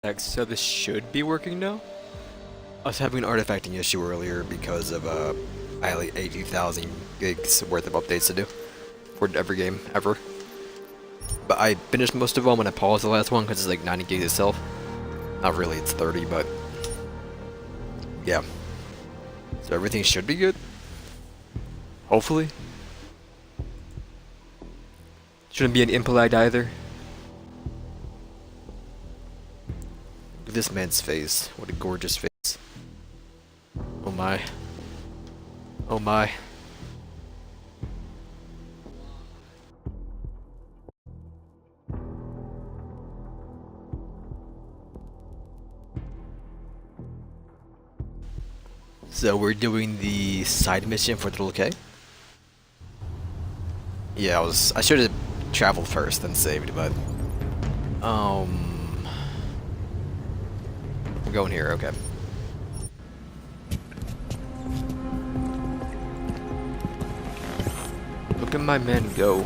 So this should be working now. I was having an artifacting issue earlier because of I had like 80,000 gigs worth of updates to do for every game ever. But I finished most of them and I paused the last one because it's like 90 gigs itself. Not really, it's 30, but yeah. So everything should be good. Hopefully. Shouldn't be an input lag either. Look at this man's face. What a gorgeous face. Oh my. Oh my. So we're doing the side mission for the little K. Yeah, I should have traveled first and saved, but we're going here, okay. Look at my men go.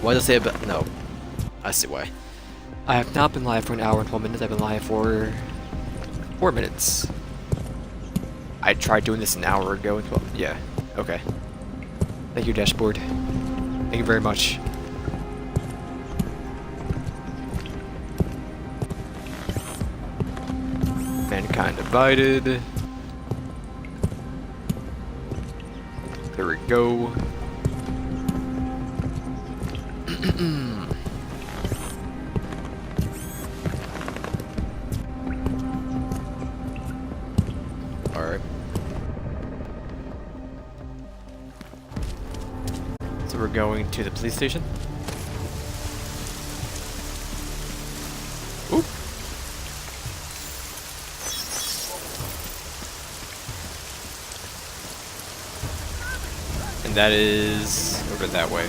Why does it say about no? I see why. I have not been live for an hour and 12 minutes. I've been live for 4 minutes. I tried doing this an hour ago and 12. Yeah. Okay. Thank you, dashboard. Thank you very much. Mankind divided. There we go. Alright. So we're going to the police station. Oop. And that is over that way.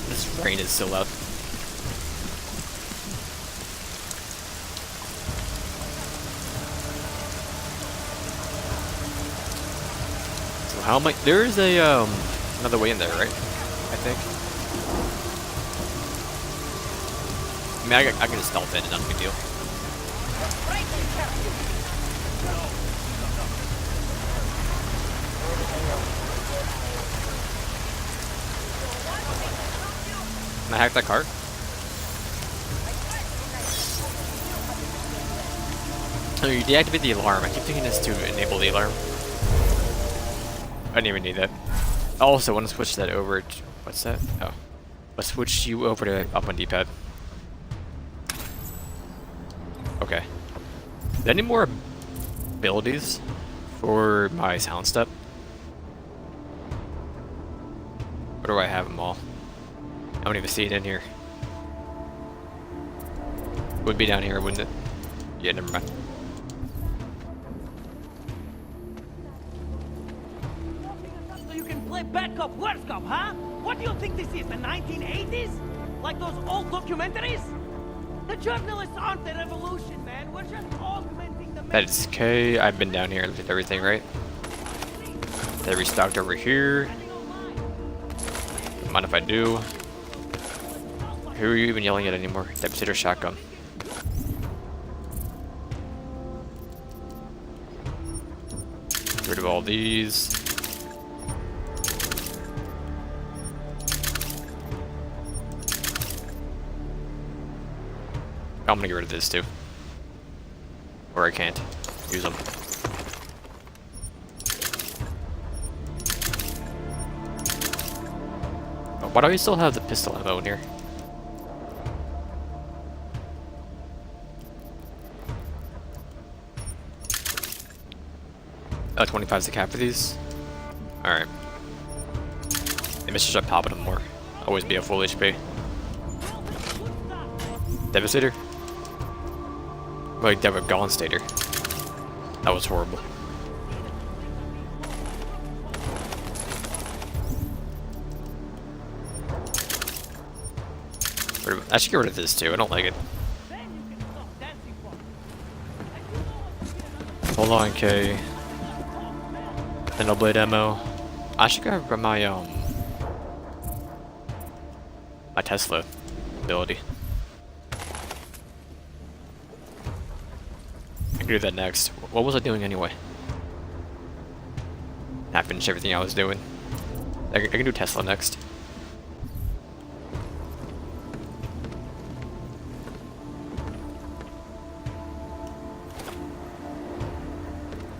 This rain is so loud. So how am I? There is a another way in there, right? I think. I mean, I can just stealth in, it's not a big deal. Can I hack that car? Oh, you deactivate the alarm. I keep thinking this to enable the alarm. I didn't even need that. Also, I want to switch that over to... What's that? Oh. I'll switch you over to up on D-pad. Okay. Is there any more abilities for my sound step? Or do I have them all? I don't even see it in here. Would be down here, wouldn't it? Yeah, never mind. So you can play bad cop, worst cop, huh? What do you think this is, the 1980s? Like those old documentaries? The journalists aren't the revolution, man. We're just augmenting the... That is K. I've been down here and looked at everything, right? They restocked over here. Mind if I do? Who are you even yelling at anymore? Devastator shotgun. Get rid of all these. I'm gonna get rid of this too. Or I can't use them. Oh, why do we still have the pistol ammo in here? 25 is the cap for these. Alright. Maybe I should start popping them more. Always be a full HP. Devastator? Like Devastator. That was horrible. I should get rid of this too. I don't like it. Hold on, K. Thinner blade ammo. I should grab my my Tesla ability. I can do that next. What was I doing anyway? I finished everything I was doing. I can do Tesla next.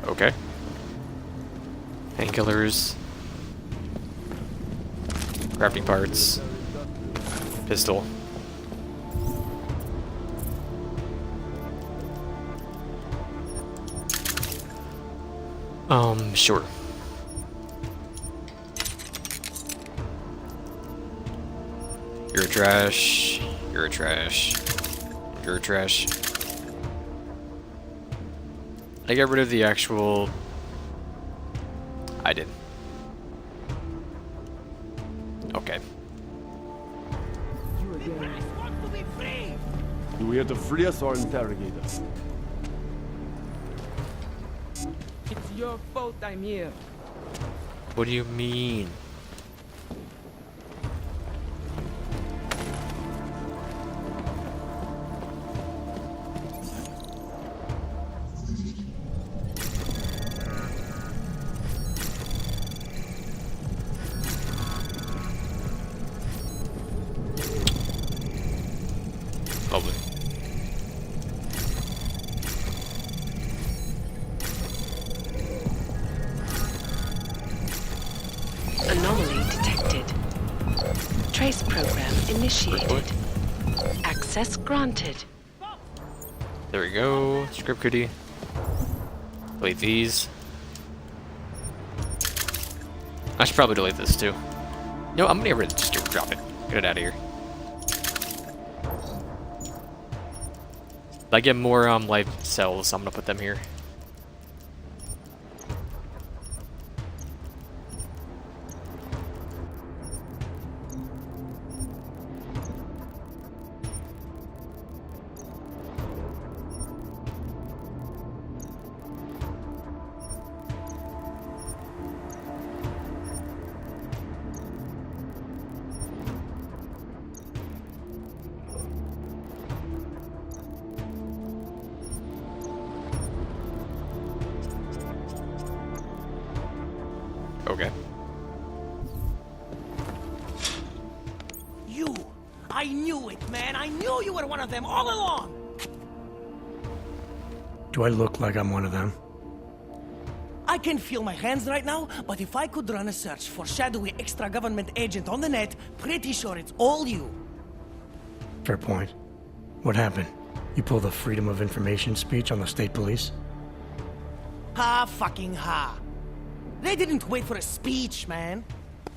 Okay. Painkillers. Crafting parts. Pistol. Sure. You're trash. You're trash. You're trash. I get rid of the actual... I did. Okay. The press wants to be free! Do we have to free us or interrogate us? It's your fault I'm here. What do you mean? Lovely. Anomaly detected. Trace program initiated. Access granted. There we go. Script goodie. Delete these. I should probably delete this too. No, I'm gonna get rid of just drop it. Get it out of here. If I get more life cells, I'm gonna put them here. Okay. You! I knew it, man! I knew you were one of them all along! Do I look like I'm one of them? I can feel my hands right now, but if I could run a search for shadowy extra-government agent on the net, pretty sure it's all you. Fair point. What happened? You pulled a Freedom of Information speech on the state police? Ha fucking ha. They didn't wait for a speech, man.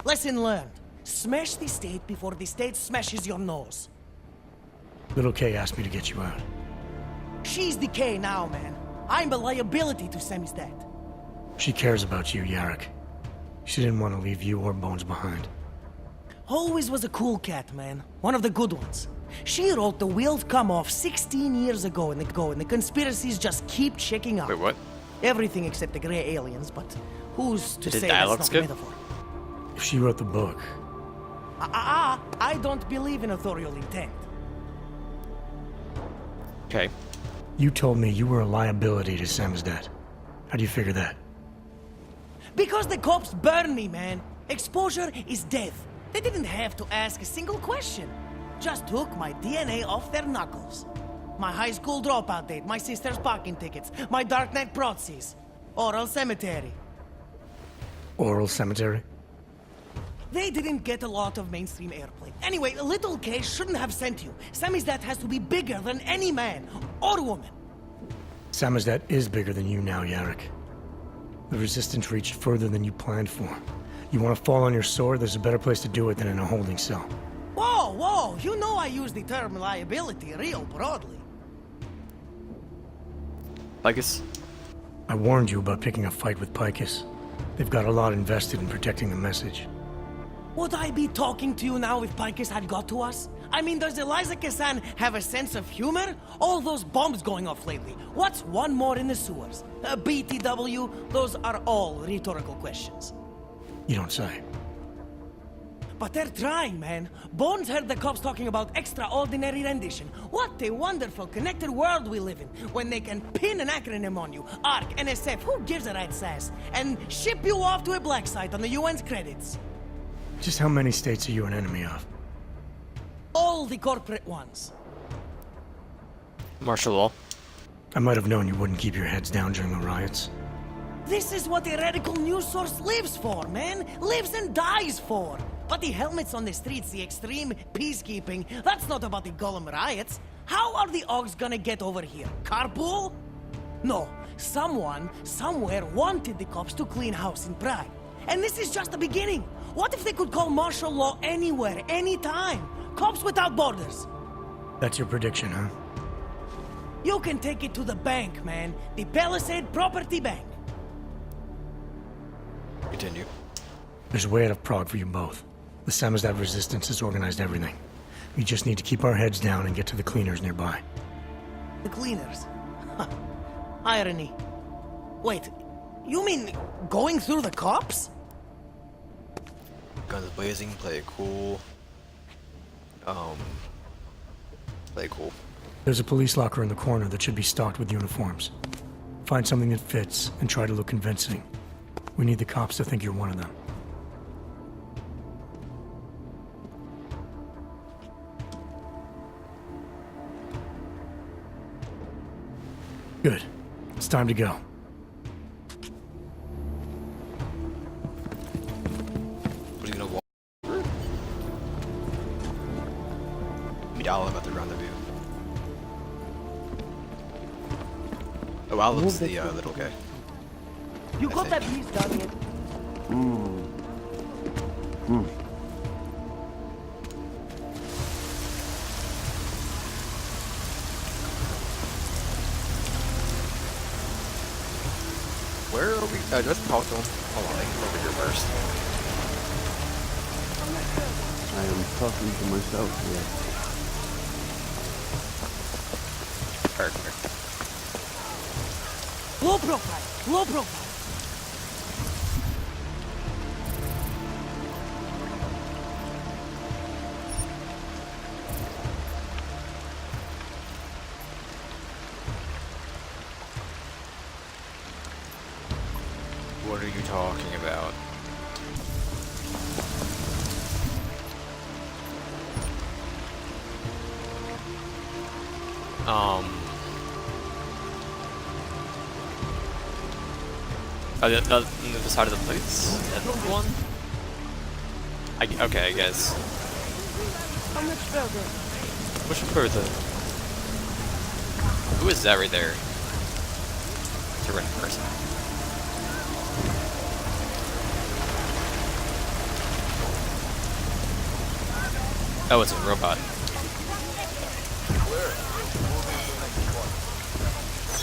Lesson learned. Smash the state before the state smashes your nose. Little K asked me to get you out. She's the K now, man. I'm a liability to Sammy's dad. She cares about you, Yarrick. She didn't want to leave you or Bones behind. Always was a cool cat, man. One of the good ones. She wrote the wheels come off 16 years ago, and the conspiracies just keep checking out. Wait, what? Everything except the gray aliens, but who's to Did say dialogue that's not a skip? metaphor? If she wrote the book, I don't believe in authorial intent. Okay. you told me you were a liability to Sam's dad. How do you figure that? Because the cops burn me, man. Exposure is death. They didn't have to ask a single question. Just took my DNA off their knuckles. My high school dropout date, my sister's parking tickets, my Darknet proxies. Oral cemetery. Oral cemetery? They didn't get a lot of mainstream airplay. Anyway, Little K shouldn't have sent you. Sammy's dad has to be bigger than any man or woman. Sam's dad is bigger than you now, Yarrick. The Resistance reached further than you planned for. You want to fall on your sword, there's a better place to do it than in a holding cell. Whoa, whoa, you know I use the term liability real broadly. Lycus? I warned you about picking a fight with Picus. They've got a lot invested in protecting the message. Would I be talking to you now if Picus had got to us? I mean, does Eliza Kassan have a sense of humor? All those bombs going off lately. What's one more in the sewers? BTW? Those are all rhetorical questions. You don't say. But they're trying, man. Bones heard the cops talking about extraordinary rendition. What a wonderful connected world we live in, when they can pin an acronym on you, ARC, NSF, who gives a rat's ass, and ship you off to a black site on the UN's credits. Just how many states are you an enemy of? All the corporate ones. Martial law. I might have known you wouldn't keep your heads down during the riots. This is what a radical news source lives for, man. Lives and dies for. But the helmets on the streets, the extreme peacekeeping, that's not about the Golem riots. How are the Augs gonna get over here? Carpool? No. Someone, somewhere wanted the cops to clean house in Prague. And this is just the beginning. What if they could call martial law anywhere, anytime? Cops without borders. That's your prediction, huh? You can take it to the bank, man. The Palisade Property Bank. Continue. There's a way out of Prague for you both. The Samizdat resistance has organized everything. We just need to keep our heads down and get to the cleaners nearby. The cleaners? Huh. Irony. Wait, you mean going through the cops? Guns blazing, play it cool. Play it cool. There's a police locker in the corner that should be stocked with uniforms. Find something that fits and try to look convincing. We need the cops to think you're one of them. Good. It's time to go. What are you gonna walk through? Meet Olive at the rendezvous. Oh, Olive's the little guy. You I got that think. piece, Damien? Where are we? Let's talk to him. Hold on, I can over here first. I am talking to myself here. Perfect. Low profile, low profile. What are you talking about? The other side of the plates? And one? Okay, I guess. How much further? Much further. Who is that right there? It's a random person. Oh, it's a robot.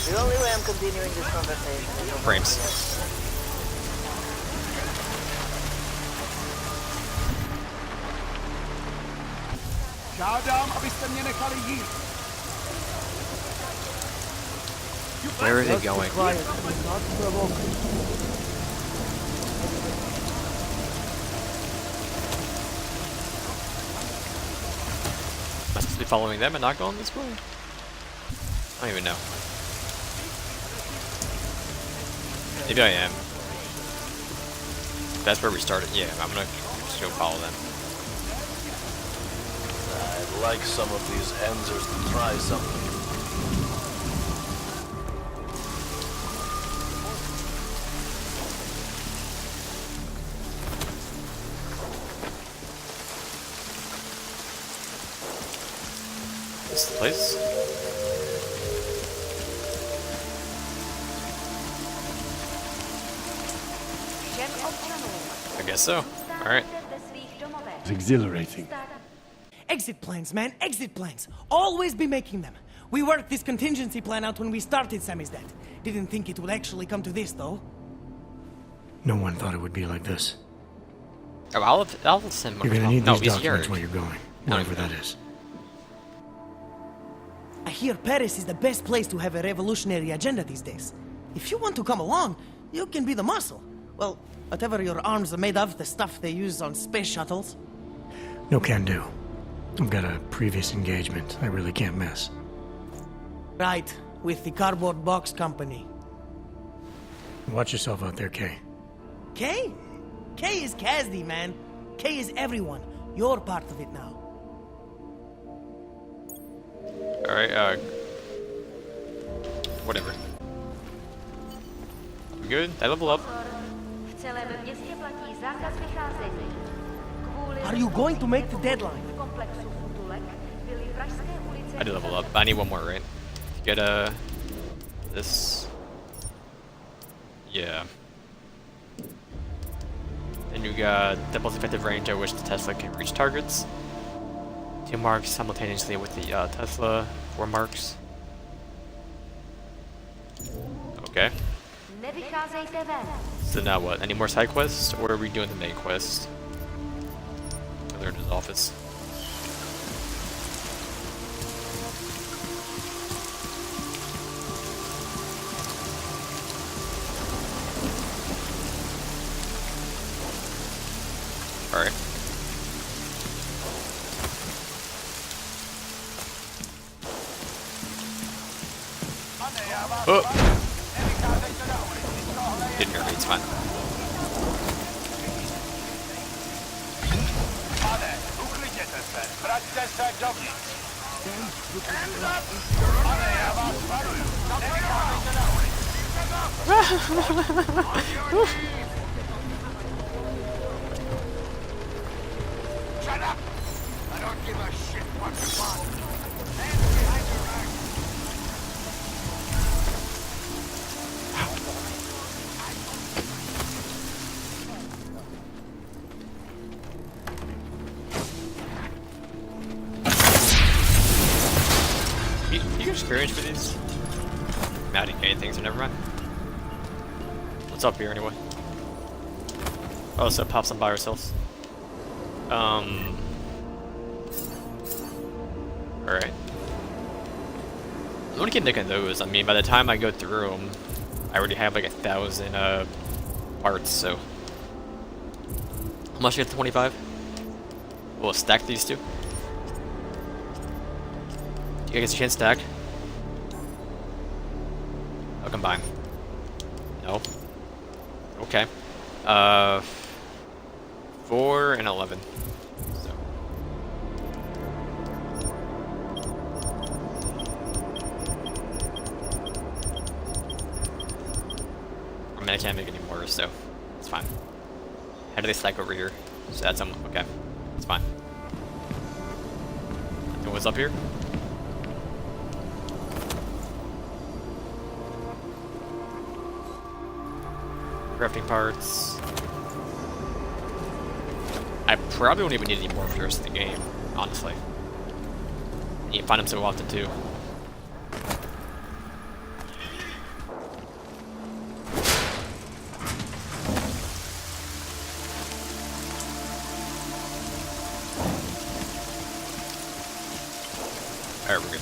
The only way I'm continuing this conversation is over Frames. Žádám, abyste mě nechali jít. Where are they going? Quiet, not provoking. Am I supposed to be following them and not going this way? I don't even know. Maybe I am. That's where we started. Yeah, I'm gonna just go follow them. I'd like some of these Enzers to try something. This is the place? I guess so. Alright. It's exhilarating. Exit plans, man, exit plans. Always be making them. We worked this contingency plan out when we started Samizdat. Didn't think it would actually come to this, though. No one thought it would be like this. Oh, I'll send You're gonna need no, these he's documents here. while you're going, No, wherever no. that is. hear Paris is the best place to have a revolutionary agenda these days. If you want to come along, you can be the muscle. Well, whatever your arms are made of, the stuff they use on space shuttles. No can do. I've got a previous engagement I really can't miss. Right, with the cardboard box company. Watch yourself out there, Kay. Kay? Kay is Kazdi, man. Kay is everyone. You're part of it now. Alright, whatever. We good? I level up. Are you going to make the deadline? I did level up. I need one more, right? Get this. Yeah. Then you got the most effective range at which the Tesla can reach targets. 2 marks simultaneously with the Tesla. 4 marks. Okay. So now what? Any more side quests, or are we doing the main quest? They're in his office. Alright. Oh! Didn't hear me, it's fine. Shut up! I don't give a shit what you want. Hands behind your back. You get experience for these? I didn't get anything, so never mind. What's up here anyway? Oh, so it pops on by ourselves. Alright. I want to keep nicking those. I mean, by the time I go through them, I already have like 1,000 parts, so. How much you get to 25? We'll stack these two. You guys can't stack? I'll combine. No. Okay. 4 and 11. So. I mean, I can't make any more, so it's fine. How do they stack over here? So that's okay. It's fine. And what's up here? Crafting parts. I probably won't even need any more for the rest of the game, honestly. You can find them so often too. Alright, we're good.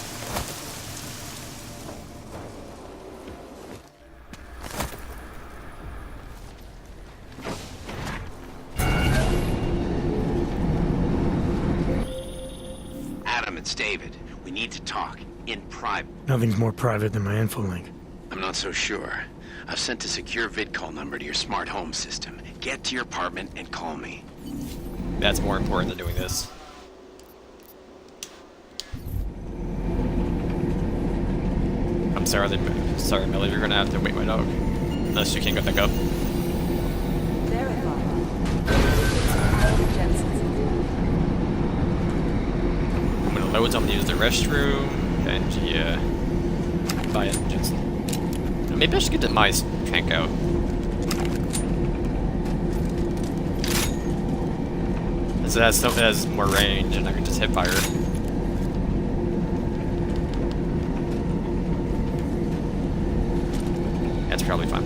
It's David. We need to talk. In private. Nothing's more private than my info link. I'm not so sure. I've sent a secure vid-call number to your smart home system. Get to your apartment and call me. That's more important than doing this. I'm sorry, Millie, you're gonna have to wait my dog. Unless you can't go back up. I'm gonna load something to use the restroom, and yeah. Buy engines. Maybe I should get the mice tank out. So it has stuff that has more range, and I can just hit fire. That's probably fine.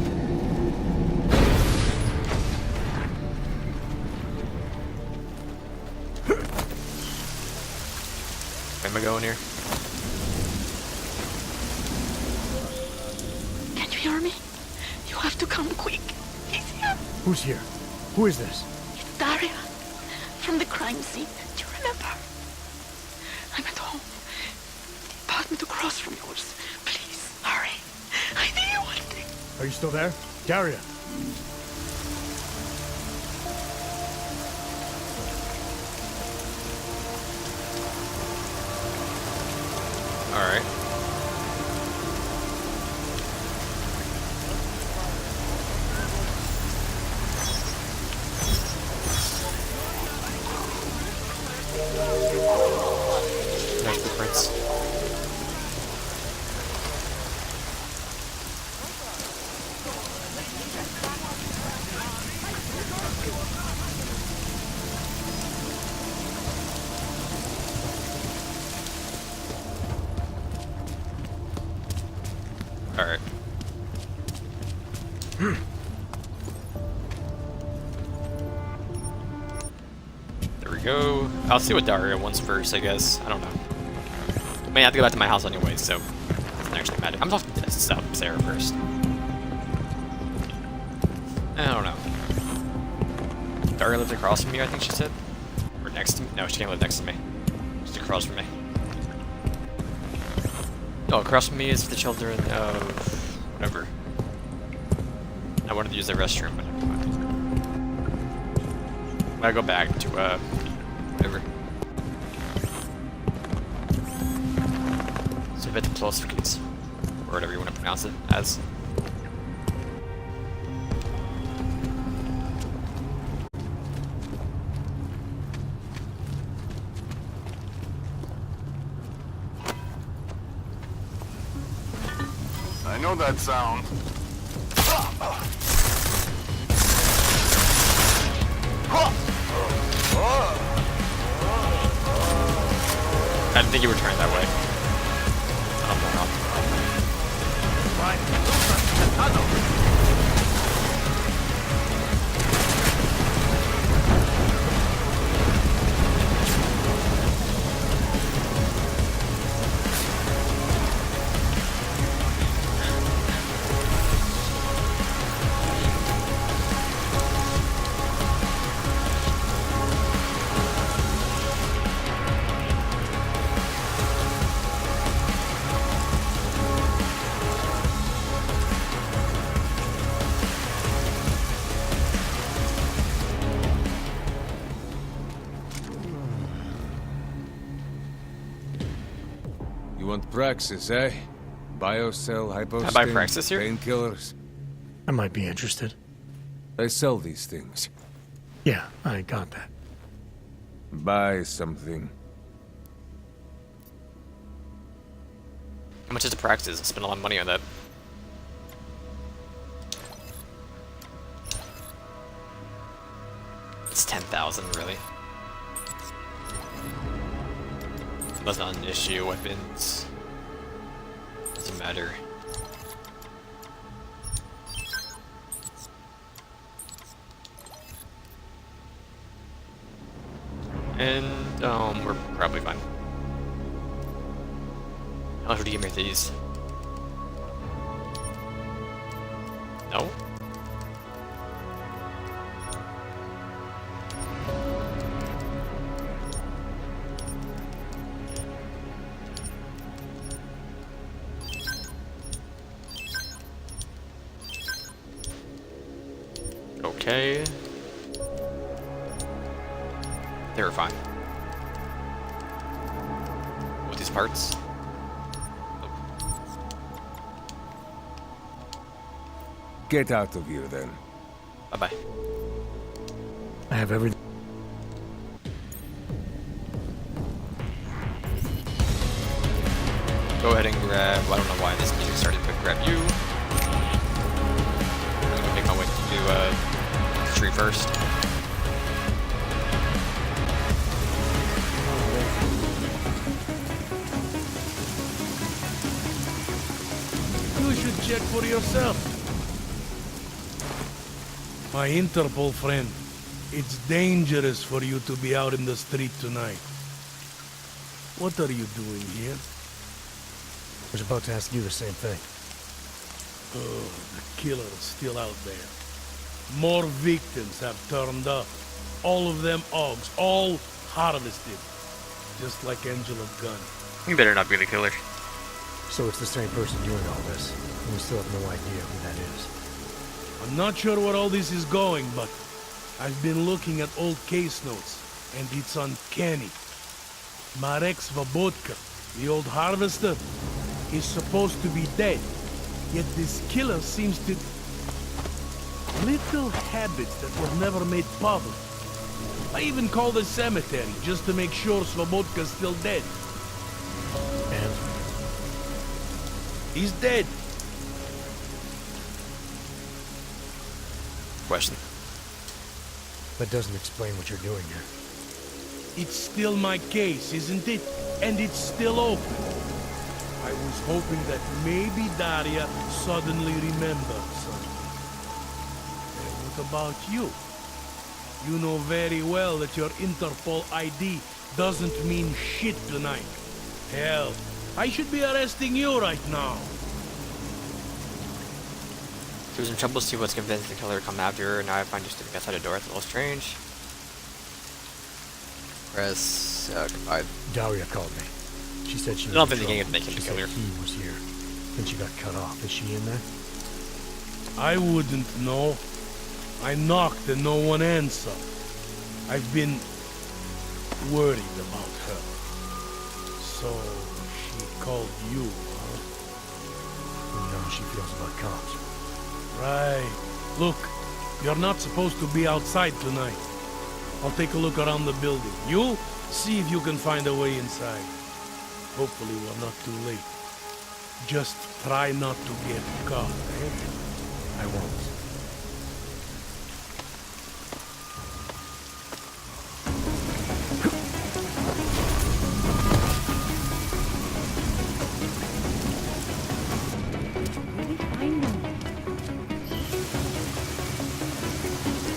Where am I going here? army? You have to come quick. He's here. Who's here? Who is this? It's Daria. From the crime scene. Do you remember? I'm at home. The apartment across from yours. Please, hurry. I need you one thing. Are you still there? Daria. Alright. There's the prince. Alright. There we go. I'll see what Daria wants first, I guess. I don't know. I may have to go back to my house anyway, so it doesn't actually matter. I'm talking to Sarah first. I don't know. Daria lives across from me, I think she said. Or next to me. No, she can't live next to me. She's across from me. No, across from me is the children of... whatever. I wanted to use the restroom, but never mind. I'm gonna go back to, whatever. So bit Plosvikins, or whatever you want to pronounce it as. I know that sound. I didn't think you were turned that way. I don't know. You want Praxis, eh? Biocell, hypostim, I buy Praxis here? painkillers. I might be interested. I sell these things. Yeah, I got that. Buy something. How much is the Praxis? I spent a lot of money on that. It's 10,000, really. That's not an issue. Weapons doesn't matter. And we're probably fine. How much would you give me for these? No? Okay. They were fine. With these parts. Get out of here, then. Bye-bye. I have everything. Go ahead and grab... I don't know why this music started, but grab you. I'm gonna make my way to the tree first. You should check for yourself. My Interpol friend, it's dangerous for you to be out in the street tonight. What are you doing here? I was about to ask you the same thing. Oh, the killer is still out there. More victims have turned up. All of them Augs, all harvested. Just like Angela Gunn. You better not be the killer. So it's the same person doing all this, and we still have no idea who that is. I'm not sure where all this is going, but I've been looking at old case notes, and it's uncanny. Marek Svobotka, the old harvester, is supposed to be dead. Yet this killer seems to... Little habits that were never made public. I even called the cemetery just to make sure Svobodka's still dead. And? He's dead. Question. That doesn't explain what you're doing here. It's still my case, isn't it? And it's still open. I was hoping that maybe Daria suddenly remembered something. And what about you? You know very well that your Interpol ID doesn't mean shit tonight. Hell, I should be arresting you right now. She was in trouble, she was convinced the killer would come after her, and now I find you standing outside a door. It's a little strange. Press, goodbye. Daria called me. She said she was I don't in think they trouble. can make him She the said killer. he was here. Then she got cut off. Is she in there? I wouldn't know. I knocked and no one answered. I've been worried about her. So she called you, huh? You know how she feels about cops. Right. Look, you're not supposed to be outside tonight. I'll take a look around the building. You see if you can find a way inside. Hopefully we're not too late. Just try not to get caught, eh? I won't.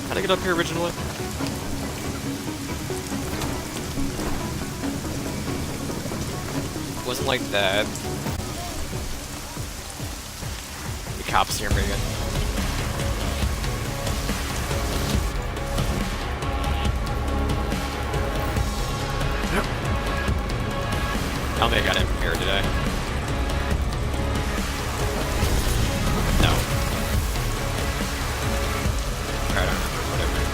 How'd I get up here originally? Wasn't like that. The cops hear me again. I don't think I got in from here, did I? No. I don't remember, whatever.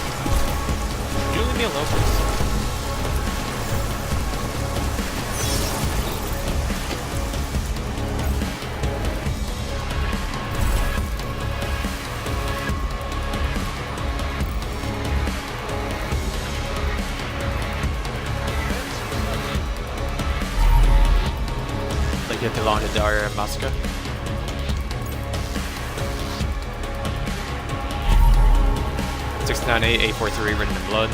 Can you leave me alone, please? Like it belonged to Daria and Moscow. $698-843 written in blood.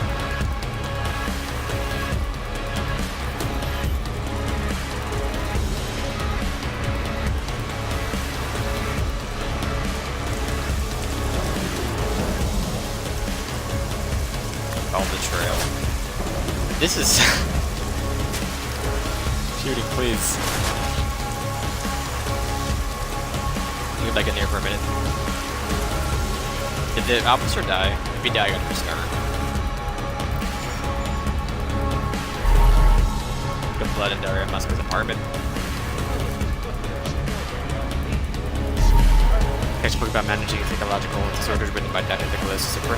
Follow the trail. This is shooting, please. Get back in there for a minute. Did the officer die? If he died, I gotta restart. Good blood in Daria Muska's apartment. Textbook about managing psychological disorders written by Dr. Nicholas Sipra.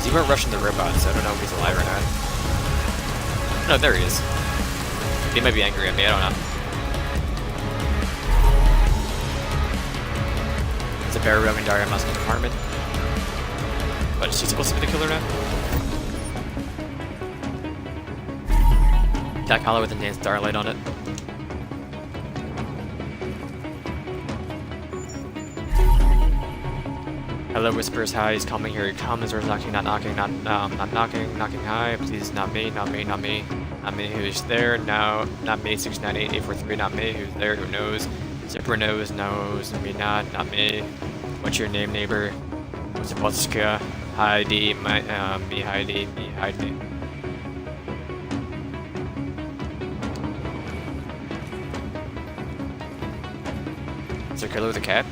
You weren't rushing the robot, so I don't know if he's alive or not. No, there he is. He might be angry at me, I don't know. It's a bear roaming Daria Muska's apartment. But is she supposed to be the killer now? Jack Hollow with enhanced starlight on it. Hello, whispers. Hi, he's coming. Here he comes. Doors knocking, not knocking, not knocking, knocking. Hi, please, not me, not me, not me, not me. Who's there? No, not me. 698-843. Not me. Who's there? Who knows? Zipper knows. Me, not me. What's your name, neighbor? What's it? What's Heidi? Me, Heidi. Me, Heidi. Is there a killer with a cat?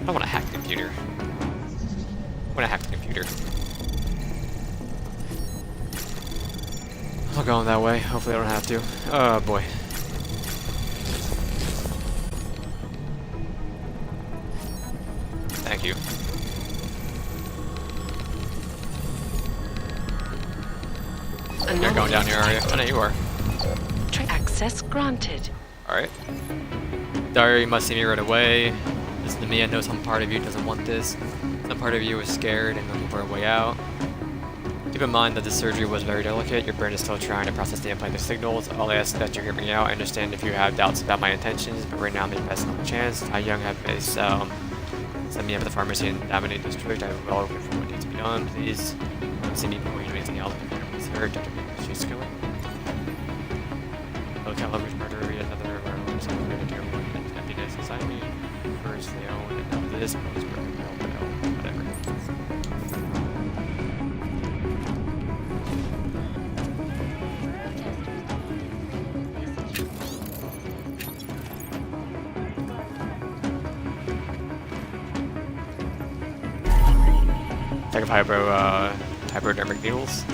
I want to hack the computer. I want to hack the computer. I'll go that way. Hopefully I don't have to. Oh boy. Thank you. You're going down here, are you? Oh no, you are. Access granted. Alright. Dario, you must see me right away. Listen to me, I know some part of you doesn't want this. Some part of you is scared and looking for a way out. Keep in mind that the surgery was very delicate. Your brain is still trying to process the implanted signals. I'll ask that you hear me out. I understand if you have doubts about my intentions, but right now I'm the best on the chance. I Young have base, send me up at the pharmacy in Dominate District. I will look for what needs to be done. Please don't see me before you do anything else. Sir, Dr. She's killing. Look at Lover's murder, yet another murder, hereditary emptiness inside me. First, they own and now this, but it's broken, whatever. Type of hypodermic needles.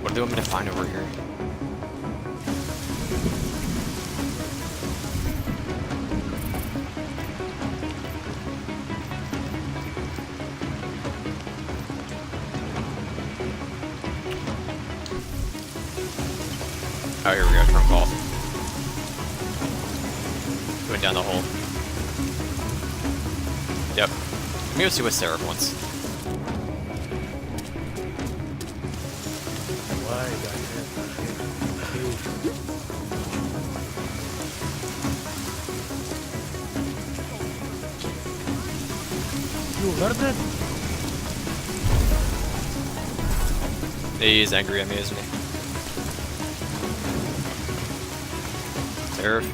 What do you want me to find over here? Oh, here we go, trunk off. Going down the hole. Yep. Let me go see what Sarah wants. You heard that? He's angry at me, isn't he? Seraph.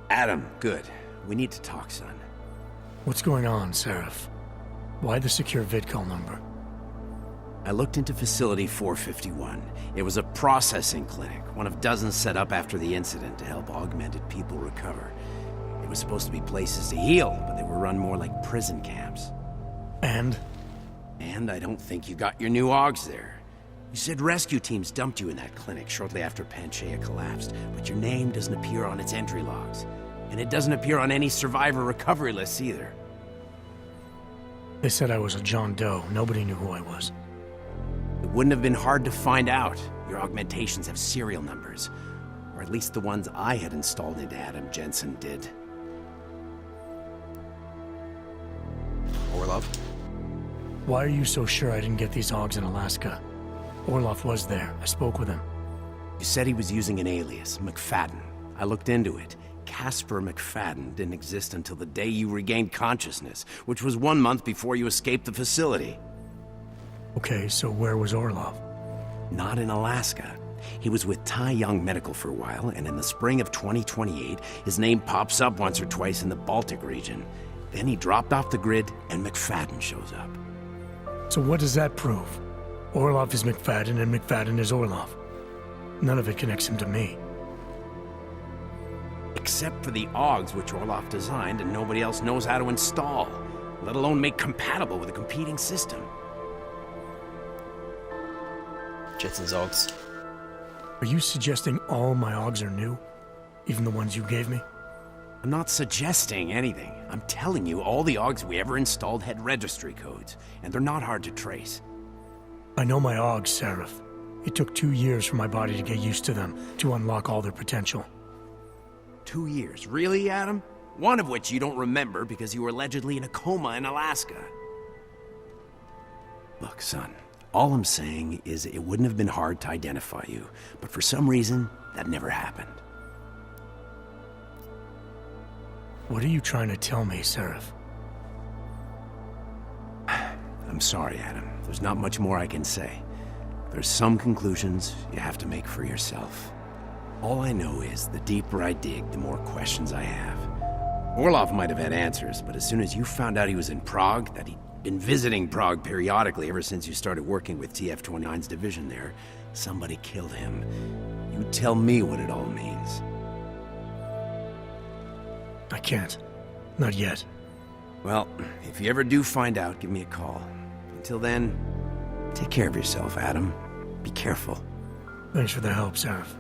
Adam, good. We need to talk, son. What's going on, Seraph? Why the secure vidcall number? I looked into Facility 451. It was a processing clinic, one of dozens set up after the incident to help augmented people recover. It was supposed to be places to heal, but they were run more like prison camps. And? And I don't think you got your new augs there. You said rescue teams dumped you in that clinic shortly after Panchaea collapsed, but your name doesn't appear on its entry logs. And it doesn't appear on any survivor recovery lists either. They said I was a John Doe. Nobody knew who I was. It wouldn't have been hard to find out. Your augmentations have serial numbers. Or at least the ones I had installed into Adam Jensen did. Orlov? Why are you so sure I didn't get these hogs in Alaska? Orlov was there. I spoke with him. You said he was using an alias, McFadden. I looked into it. Casper McFadden didn't exist until the day you regained consciousness, which was 1 month before you escaped the facility. Okay, so where was Orlov? Not in Alaska. He was with Tai Young Medical for a while, and in the spring of 2028, his name pops up once or twice in the Baltic region. Then he dropped off the grid, and McFadden shows up. So what does that prove? Orlov is McFadden, and McFadden is Orlov. None of it connects him to me. Except for the AUGs which Orlov designed and nobody else knows how to install, let alone make compatible with a competing system. Jetson's AUGs. Are you suggesting all my AUGs are new? Even the ones you gave me? I'm not suggesting anything. I'm telling you, all the AUGs we ever installed had registry codes, and they're not hard to trace. I know my AUGs, Seraph. It took 2 years for my body to get used to them, to unlock all their potential. 2 years? Really, Adam? One of which you don't remember because you were allegedly in a coma in Alaska. Look, son, all I'm saying is it wouldn't have been hard to identify you, but for some reason, that never happened. What are you trying to tell me, Seraph? I'm sorry, Adam. There's not much more I can say. There's some conclusions you have to make for yourself. All I know is the deeper I dig, the more questions I have. Orlov might have had answers, but as soon as you found out he was in Prague, that he'd been visiting Prague periodically ever since you started working with TF-29's division there, somebody killed him. You tell me what it all means. I can't. Not yet. Well, if you ever do find out, give me a call. Until then, take care of yourself, Adam. Be careful. Thanks for the help, Seraph.